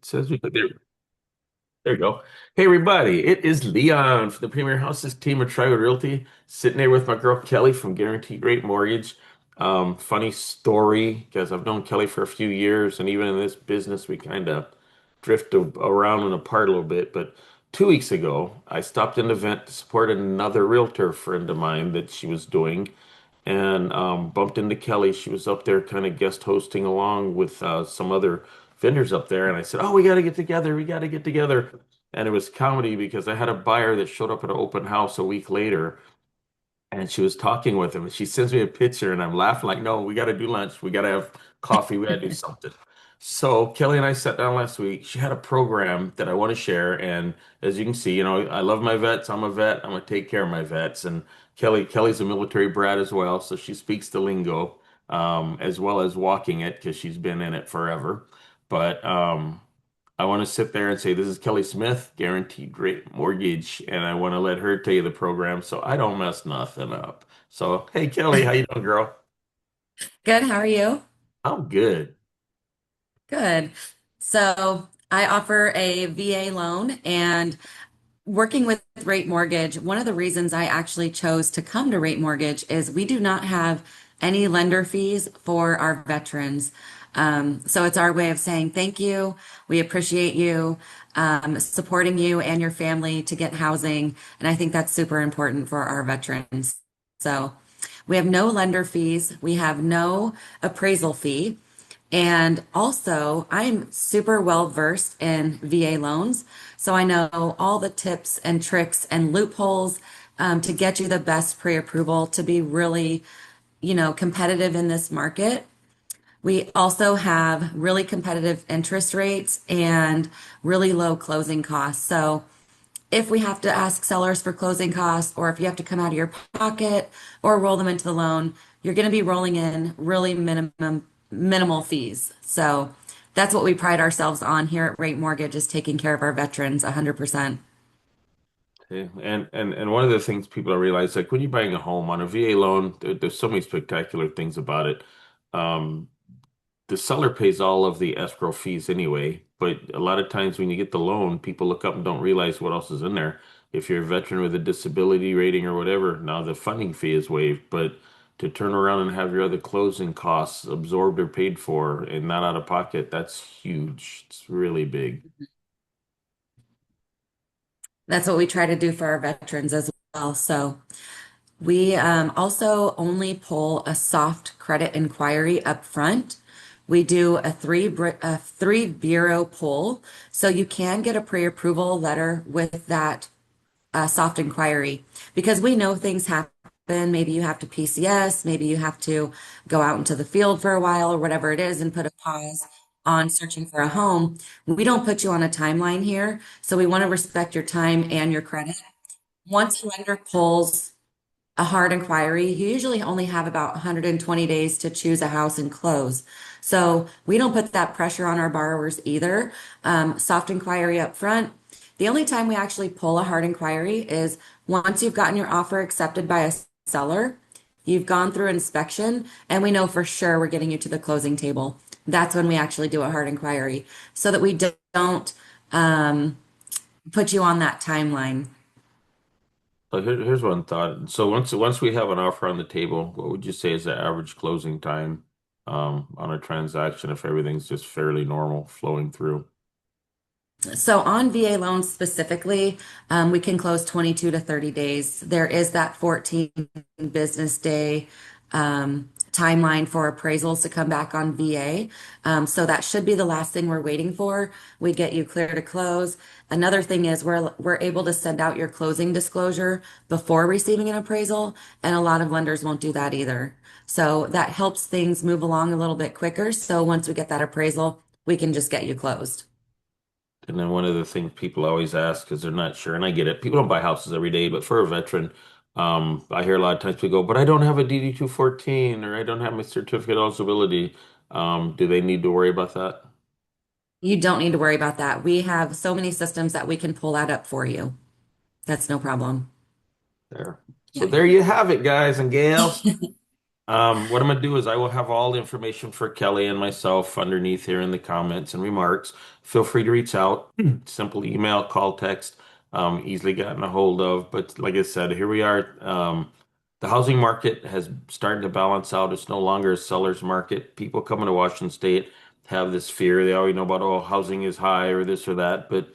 Says we there you go. Hey everybody, it is Leon from the Premier Houses team of Tribal Realty, sitting there with my girl Kelly from Guaranteed Rate Mortgage. Funny story, because I've known Kelly for a few years, and even in this business, we kind of around and apart a little bit. But 2 weeks ago, I stopped an event to support another realtor friend of mine that she was doing, and bumped into Kelly. She was up there kind of guest hosting along with some other vendors up there. And I said, "Oh, we got to get together. We got to get together." And it was comedy because I had a buyer that showed up at an open house a week later and she was talking with him. And she sends me a picture and I'm laughing like, "No, we got to do lunch. We got to have coffee. We got to do something." So Kelly and I sat down last week. She had a program that I want to share. And as you can see, I love my vets. I'm a vet. I'm going to take care of my vets. And Kelly's a military brat as well. So she speaks the lingo, as well as walking it because she's been in it forever. But I want to sit there and say, "This is Kelly Smith, Guaranteed Rate Mortgage," and I want to let her tell you the program so I don't mess nothing up. So, hey Kelly, how you doing, girl? Good, how are you? I'm good. Good. So I offer a VA loan and working with Rate Mortgage, one of the reasons I actually chose to come to Rate Mortgage is we do not have any lender fees for our veterans. So it's our way of saying thank you. We appreciate you, supporting you and your family to get housing. And I think that's super important for our veterans. So we have no lender fees. We have no appraisal fee. And also, I'm super well versed in VA loans. So I know all the tips and tricks and loopholes to get you the best pre-approval to be really, competitive in this market. We also have really competitive interest rates and really low closing costs. So if we have to ask sellers for closing costs, or if you have to come out of your pocket or roll them into the loan, you're going to be rolling in really minimal fees. So that's what we pride ourselves on here at Rate Mortgage is taking care of our veterans 100%. Okay. And one of the things people don't realize, like when you're buying a home on a VA loan, there's so many spectacular things about it. Um, the seller pays all of the escrow fees anyway, but a lot of times when you get the loan, people look up and don't realize what else is in there. If you're a veteran with a disability rating or whatever, now the funding fee is waived, but to turn around and have your other closing costs absorbed or paid for and not out of pocket, that's huge. It's really big. That's what we try to do for our veterans as well. So we also only pull a soft credit inquiry up front. We do a three bureau pull, so you can get a pre-approval letter with that soft inquiry because we know things happen. Maybe you have to PCS, maybe you have to go out into the field for a while or whatever it is and put a pause on searching for a home. We don't put you on a timeline here, so we want to respect your time and your credit. Once a lender pulls a hard inquiry, you usually only have about 120 days to choose a house and close. So we don't put that pressure on our borrowers either. Soft inquiry up front. The only time we actually pull a hard inquiry is once you've gotten your offer accepted by a seller, you've gone through inspection, and we know for sure we're getting you to the closing table. That's when we actually do a hard inquiry so that we don't um, put you on that timeline. So here's one thought. So once we have an offer on the table, what would you say is the average closing time on a transaction if everything's just fairly normal flowing through? So on VA loans specifically, we can close 22 to 30 days. There is that 14 business day timeline for appraisals to come back on VA. So that should be the last thing we're waiting for. We get you clear to close. Another thing is we're able to send out your closing disclosure before receiving an appraisal, and a lot of lenders won't do that either. So that helps things move along a little bit quicker. So once we get that appraisal, we can just get you closed. And then one of the things people always ask because they're not sure, and I get it. People don't buy houses every day, but for a veteran, I hear a lot of times people go, "But I don't have a DD 214 or I don't have my certificate of eligibility." Do they need to worry about that? You don't need to worry about that. We have so many systems that we can pull that up for you. That's no problem. There. So Yeah. there you have it, guys and gals. What I'm gonna do is I will have all the information for Kelly and myself underneath here in the comments and remarks. Feel free to reach out. Simple email, call, text, easily gotten a hold of. But like I said, here we are. The housing market has started to balance out. It's no longer a seller's market. People coming to Washington State have this fear. They always know about, oh, housing is high or this or that. But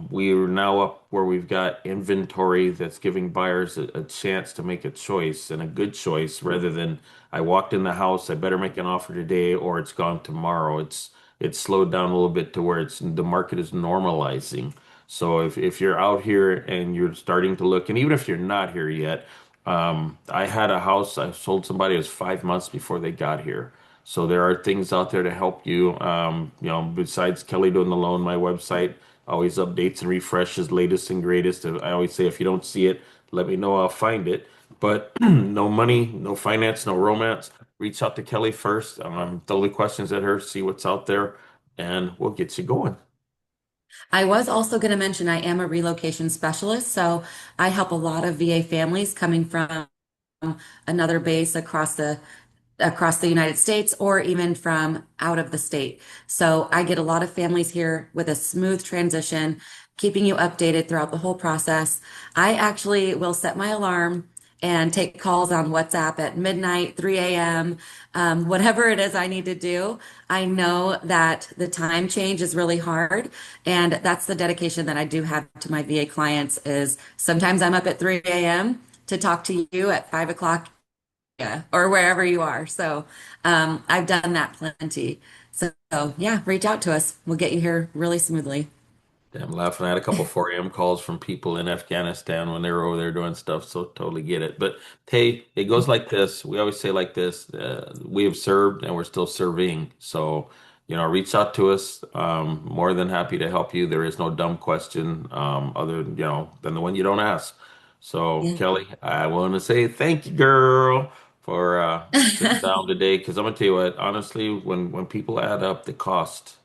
we are now up where we've got inventory that's giving buyers a chance to make a choice and a good choice rather than I walked in the house, I better make an offer today or it's gone tomorrow. It's slowed down a little bit to where it's the market is normalizing. So if you're out here and you're starting to look, and even if you're not here yet, I had a house I sold somebody, it was 5 months before they got here. So there are things out there to help you. Besides Kelly doing the loan, my website always updates and refreshes latest and greatest. I always say if you don't see it, let me know, I'll find it. But no money, no finance, no romance. Reach out to Kelly first. Throw the questions at her, see what's out there, and we'll get you going. I was also going to mention I am a relocation specialist, so I help a lot of VA families coming from another base across the United States or even from out of the state. So I get a lot of families here with a smooth transition, keeping you updated throughout the whole process. I actually will set my alarm and take calls on WhatsApp at midnight, 3 a.m., whatever it is I need to do. I know that the time change is really hard, and that's the dedication that I do have to my VA clients is sometimes I'm up at 3 a.m. to talk to you at 5 o'clock, yeah, or wherever you are. So I've done that plenty. So yeah, reach out to us. We'll get you here really smoothly. I'm laughing. I had a couple 4 a.m. calls from people in Afghanistan when they were over there doing stuff, so totally get it. But hey, it goes like this. We always say like this, we have served and we're still serving. So, reach out to us. More than happy to help you. There is no dumb question, than the one you don't ask. So, Yeah. Kelly, I want to say thank you, girl, for sitting down today. Because I'm gonna tell you what, honestly, when people add up the cost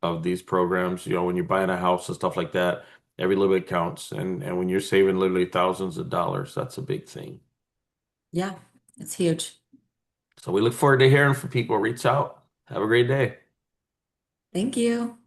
of these programs. When you're buying a house and stuff like that, every little bit counts. And when you're saving literally thousands of dollars, that's a big thing. Yeah, it's huge. So we look forward to hearing from people. Reach out. Have a great day. Thank you.